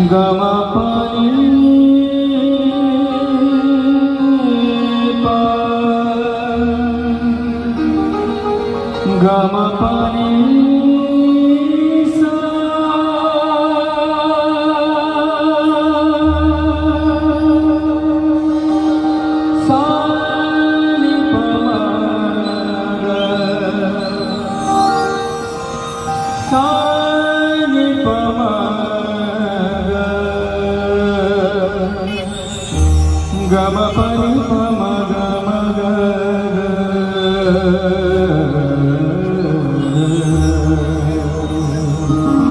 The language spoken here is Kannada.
गमा पानी पा गमा पानी सा सानी पमा सानी पमा गम पनि पमा